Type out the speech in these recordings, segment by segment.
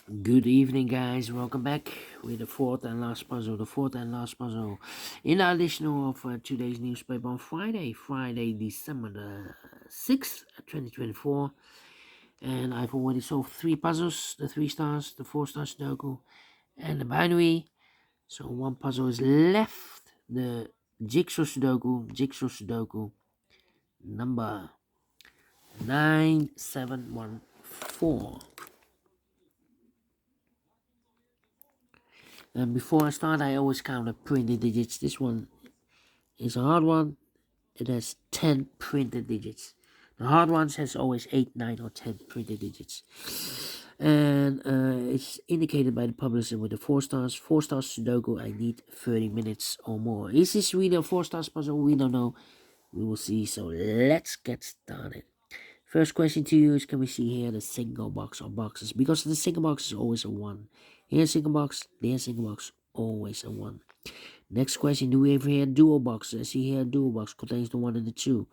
Good evening, guys. Welcome back with the fourth and last puzzle. The fourth and last puzzle in the additional of today's newspaper on Friday, December the 6th, 2024. And I've already solved three puzzles, the 3 stars, the 4 star Sudoku, and the binary. So one puzzle is left, the Jigsaw Sudoku number 9714. And before I start, I always count the printed digits. This one is a hard one. It has 10 printed digits. The hard ones has always 8, 9, or 10 printed digits. And it's indicated by the publisher with the 4 stars. 4 stars Sudoku, I need 30 minutes or more. Is this really a 4 stars puzzle? We don't know. We will see. So let's get started. First question to you is, can we see here the single box or boxes? Because the single box is always a 1. Here single box, there single box, always a 1. Next question, do we have here dual boxes? I see here a dual box contains the 1 and the 2.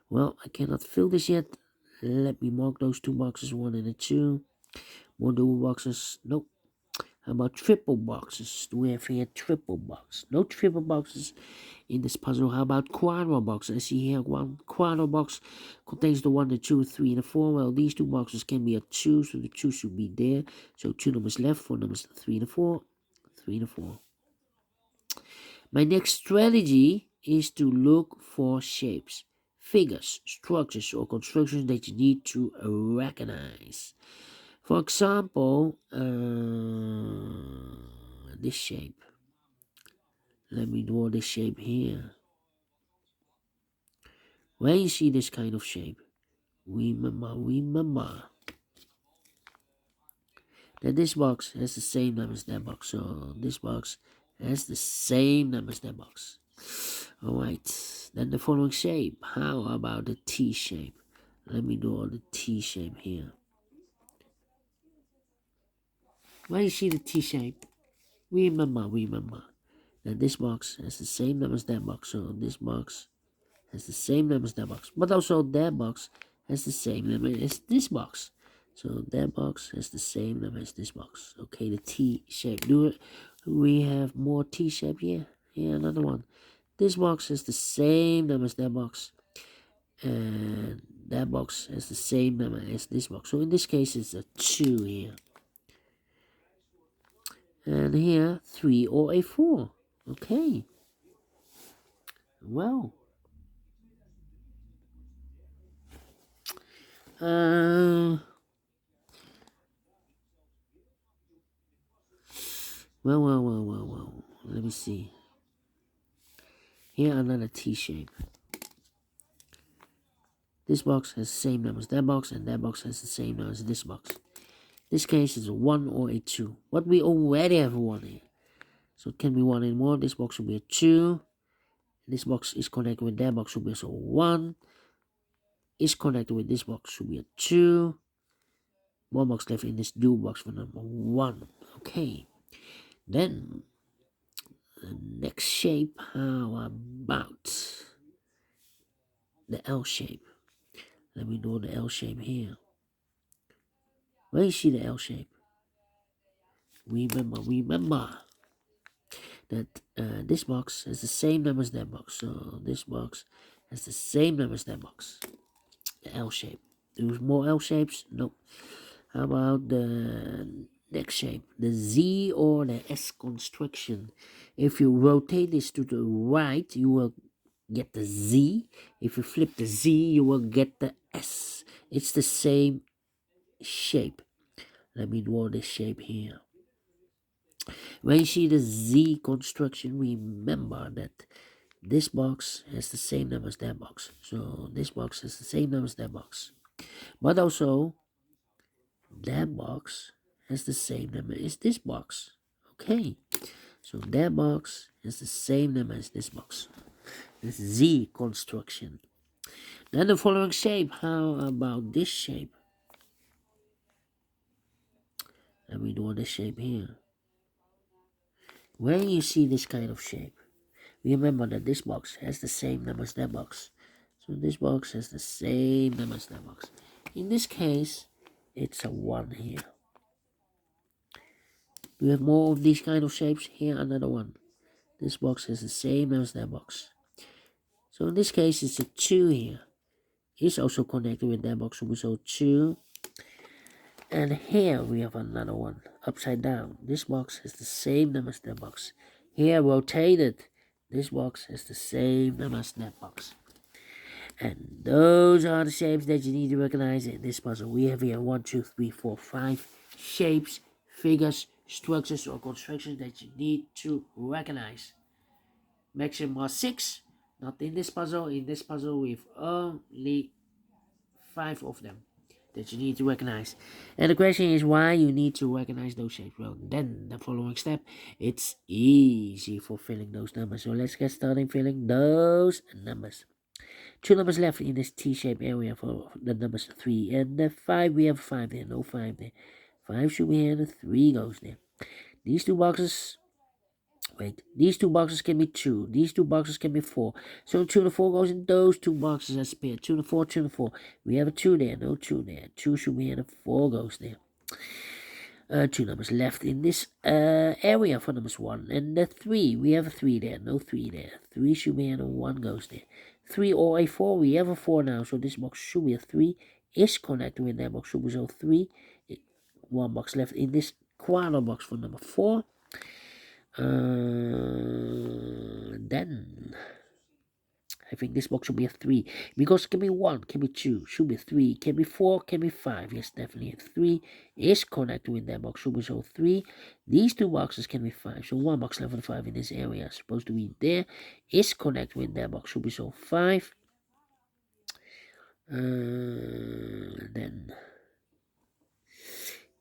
Well, I cannot fill this yet. Let me mark those 2 boxes, 1 and a 2. More dual boxes? Nope. How about triple boxes? Do we have here triple box? No triple boxes in this puzzle. How about quadro box? I see here one quadro box contains the 1, the 2, 3, and the 4. Well, these 2 boxes can be a 2, so the 2 should be there. So 2 numbers left, 4 numbers, 3 and a 4, 3 and a 4. My next strategy is to look for shapes, figures, structures, or constructions that you need to recognize. For example, this shape. Let me draw this shape here. When you see this kind of shape, remember that this box has the same number as that box. So this box has the same number as that box. Alright, then the following shape. How about the T shape? Let me draw the T shape here. When you see the T shape, remember that this box has the same number as that box. So this box has the same number as that box. But also that box has the same number as this box. So that box has the same number as this box. Okay, the T shape. Do we have more T shape here? Yeah, another one. This box has the same number as that box. And that box has the same number as this box. So in this case, it's a 2 here. And here, 3 or a 4. Okay. Well. Well. Let me see. Here, another T shape. This box has the same number as that box, and that box has the same number as this box. This case is a 1 or a 2. But we already have a 1 here. So it can be 1 and more. This box will be a 2. This box is connected with that box, will be also 1. Is connected with this box, should be a 2. One box left in this dual box for number 1. Okay. Then, the next shape, how about the L shape? Let me draw the L shape here. Where you see the L shape? Remember that this box has the same number as that box. So this box has the same number as that box. The L shape. There's more L shapes? Nope. How about the next shape? The Z or the S construction. If you rotate this to the right, you will get the Z. If you flip the Z, you will get the S. It's the same shape. Let me draw this shape here. When you see the Z construction, remember that this box has the same number as that box. So this box has the same number as that box. But also, that box has the same number as this box. Okay. So that box has the same number as this box. This Z construction. Then the following shape. How about this shape? Let me draw this shape here. When you see this kind of shape, remember that this box has the same number as that box. So this box has the same number as that box. In this case, it's a 1 here. You have more of these kind of shapes. Here another one. This box is the same as that box. So in this case it's a 2 here. It's also connected with that box, so 2. And here we have another one, upside down. This box is the same number as that box. Here rotated. This box is the same number as that box. And those are the shapes that you need to recognize in this puzzle. We have here 1, 2, 3, 4, 5 shapes, figures, structures or constructions that you need to recognize. Maximum are 6. Not in this puzzle. In this puzzle we have only 5 of them that you need to recognize. And the question is why you need to recognize those shapes. Well, then the following step, it's easy for filling those numbers. So let's get started filling those numbers. 2 numbers left in this T-shaped area for the numbers 3 and the 5. We have 5 there, no 5 there. 5 should be here, the 3 goes there. These two boxes, these two boxes can be 2. These two boxes can be 4. So 2 and 4 goes in those two boxes as a pair. 2 and 4, 2 and 4. We have a 2 there, no 2 there. 2 should be here, the 4 goes there. 2 numbers left in this area for numbers 1 and the 3. We have a 3 there, no 3 there. 3 should be here, the 1 goes there. 3 or a 4, we have a 4 now, so this box should be a 3. Is connected with that box, should be so 3. 1 box left in this quarter box for number 4. Then I think this box should be a 3 because it can be 1, can be 2, should be 3, can be 4, can be 5. Yes, definitely a 3 is connected with that box, should be so 3. These two boxes can be 5, so 1 box left for the 5 in this area supposed to be there, is connected with that box, should be so 5. Then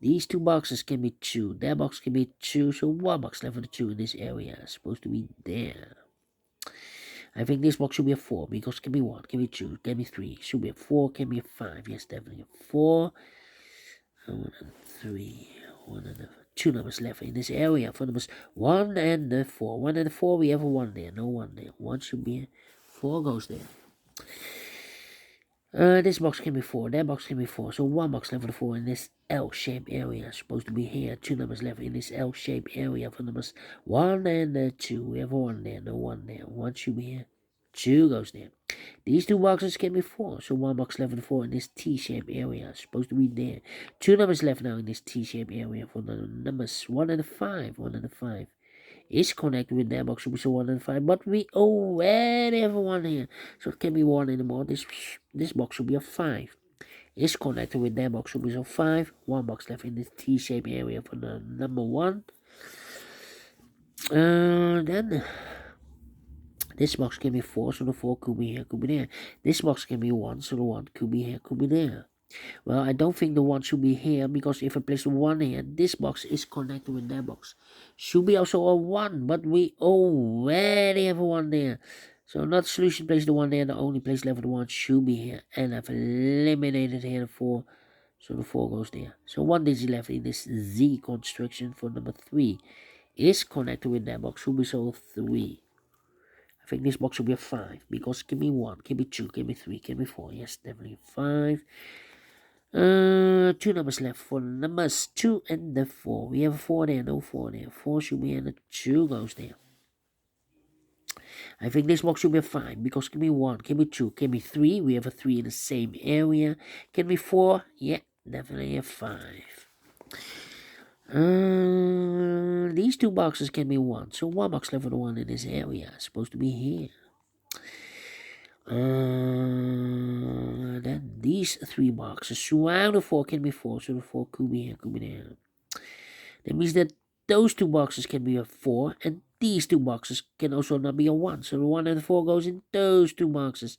these two boxes can be 2, that box can be 2, so 1 box left for the 2 in this area supposed to be there. I think this box should be a 4 because it can be 1, can be 2, can be 3, should be a 4, can be a 5. Yes, definitely a 4. 1 and 3, 1 and 2 numbers left in this area for numbers 1 and the 4. 1 and the 4, we have a 1 there, no 1 there. 1 should be here, 4 goes there. This box can be 4, that box can be 4, so 1 box left for the 4 in this L-shaped area supposed to be here. 2 numbers left in this L-shaped area for numbers 1 and 2. We have a 1 there, no 1 there. 1 should be here, 2 goes there. These two boxes can be 4, so 1 box left for the 4 in this T-shaped area supposed to be there. 2 numbers left now in this T-shaped area for the numbers 1 and 5. 1 and 5 is connected with that box, should be so 1 and 5, but we already have a 1 here, so it can be 1 anymore. This box should be a 5. Is connected with that box, should be so 5. 1 box left in this T-shaped area for the number 1. Then this box can be 4, so the 4 could be here, could be there. This box can be 1, so the 1 could be here, could be there. Well, I don't think the 1 should be here, because if I place the 1 here, this box is connected with that box. Should be also a 1, but we already have a 1 there. So not solution, place the 1 there, the only place left for the 1 should be here. And I've eliminated here the 4, so the 4 goes there. So 1 digit left in this Z construction for number 3 is connected with that box, should be so 3. I think this box should be a 5, because it can be 1, can be 2, can be 3, can be 4. Yes, definitely 5. 2 numbers left for numbers 2 and the 4. We have a 4 there, no 4 there. 4 should be and the 2 goes there. I think this box should be a 5 because it can be 1, can be 2, can be 3. We have a 3 in the same area. Can be 4. Yeah, definitely a 5. These two boxes can be 1. So 1 box left for the 1 in this area. It's supposed to be here. Then these 3 boxes surround the 4 can be 4, so the 4 could be here, could be there. That means that those 2 boxes can be a 4, and these 2 boxes can also not be a 1. So the 1 and the 4 goes in those 2 boxes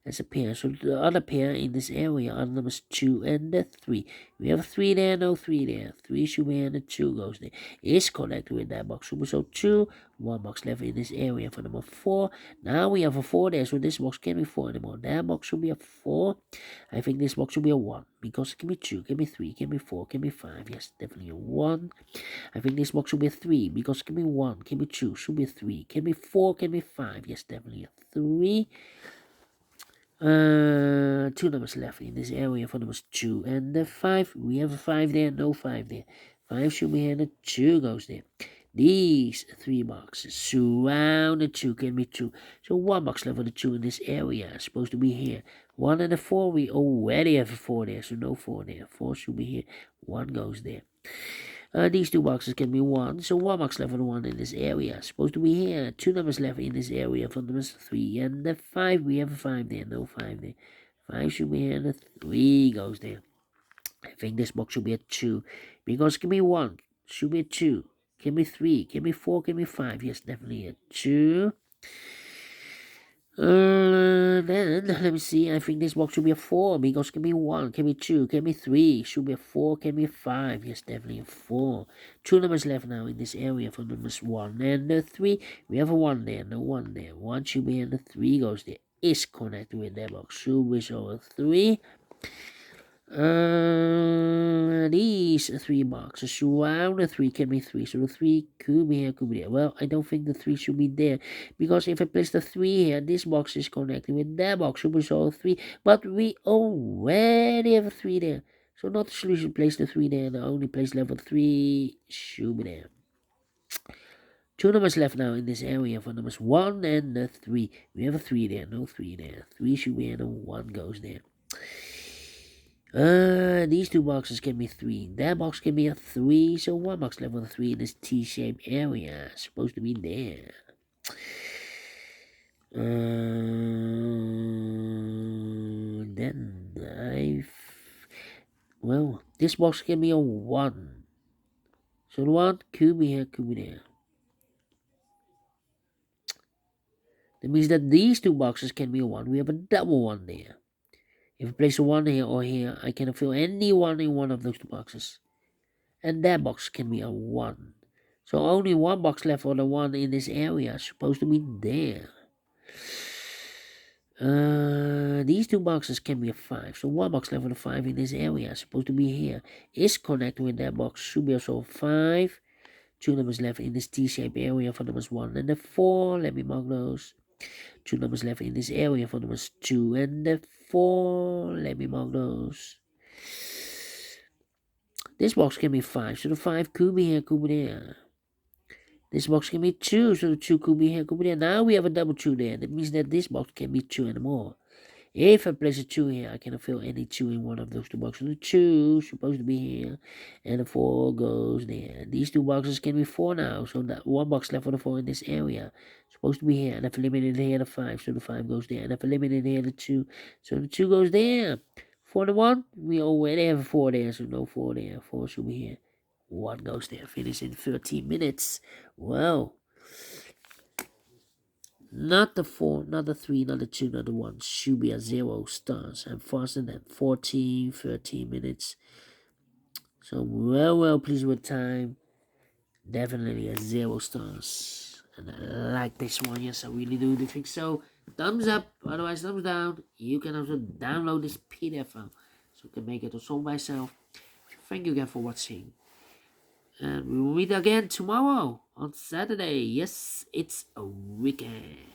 as a pair. So the other pair in this area are numbers 2 and the 3. We have a 3 there, no 3 there. 3 should be and the 2 goes there. Is connected with that box. So 2, 1 box left in this area for number 4. Now we have a 4 there, so this box can't be 4 anymore. That box should be a 4. I think this box should be a 1, because it can be 2, can be 3, can be 4, can be 5. Yes, definitely a 1. I think this box should be a 3, because it can be 1, can be 2, should be a 3, can be 4, can be 5. Yes, definitely a 3. 2 numbers left in this area for numbers 2 and the 5. We have a 5 there, no 5 there. 5 should be here, the 2 goes there. These 3 boxes surround the 2 can be 2. So 1 box left for the 2 in this area. It's supposed to be here. 1 and a 4, we already have a 4 there, so no 4 there. 4 should be here. 1 goes there. These 2 boxes can be 1, so 1 box left for the 1 in this area. Supposed to be here. 2 numbers left in this area for numbers 3 and the 5. We have a 5 there, no 5 there. 5 should be here, and the 3 goes there. I think this box should be a 2, because give me 1, should be a 2, give me 3, give me 4, give me 5. Yes, definitely a 2. Then let me see. I think this box should be a 4, because give me 1, give me 2, give me 3, should be a 4, give me 5. Yes, definitely a 4. 2 numbers left now in this area for numbers 1 and 3. We have a 1 there, no 1 there. 1 should be, and the 3 goes there. Is connected with that box. Should be so a 3. These 3 boxes surround the 3 can be 3, so the 3 could be here, could be there. Well, I don't think the 3 should be there, because if I place the 3 here, this box is connected with that box, should be so 3, but we already have a 3 there, so not the solution. Place the 3 there, the only place level 3 should be there. 2 numbers left now in this area for numbers 1 and the 3. We have a 3 there, no 3 there. 3 should be, and the 1 goes there. These 2 boxes can be 3. That box can be a 3, so 1 box left with a 3 in this T-shaped area. Supposed to be there. Then well, this box can be a 1. So the 1 could be here, could be there. That means that these 2 boxes can be a 1. We have a double 1 there. If I place a 1 here or here, I can fill any 1 in one of those 2 boxes. And that box can be a 1. So only 1 box left for the 1 in this area. Supposed to be there. These 2 boxes can be a 5. So 1 box left for the 5 in this area. Supposed to be here. Is connected with that box. Should be also 5. 2 numbers left in this T-shaped area for numbers 1 and the 4. Let me mark those. 2 numbers left in this area for numbers 2 and the 4. Let me mark those. This box can be 5, so the 5 could be here, could be there. This box can be 2, so the 2 could be here, could be there. Now we have a double 2 there. That means that this box can be 2 and more. If I place a 2 here, I can fill any 2 in one of those 2 boxes. The 2 is supposed to be here, and the 4 goes there. These 2 boxes can be 4 now, so that 1 box left for the 4 in this area. Supposed to be here, and I've eliminated here the 5, so the 5 goes there. And I've eliminated here the 2, so the 2 goes there. 4 and 1, we already have a 4 there, so no 4 there. 4 should be here. 1 goes there. Finish in 13 minutes. Well, not the 4, not the 3, not the 2, not the 1. Should be a 0 stars. I'm faster than 13 minutes. So well pleased with time. Definitely a 0 stars. And I like this one. Yes, I really do think so. Thumbs up, otherwise thumbs down. You can also download this PDF file, so you can make it also myself. Thank you again for watching. And we will meet again tomorrow on Saturday. Yes, it's a weekend.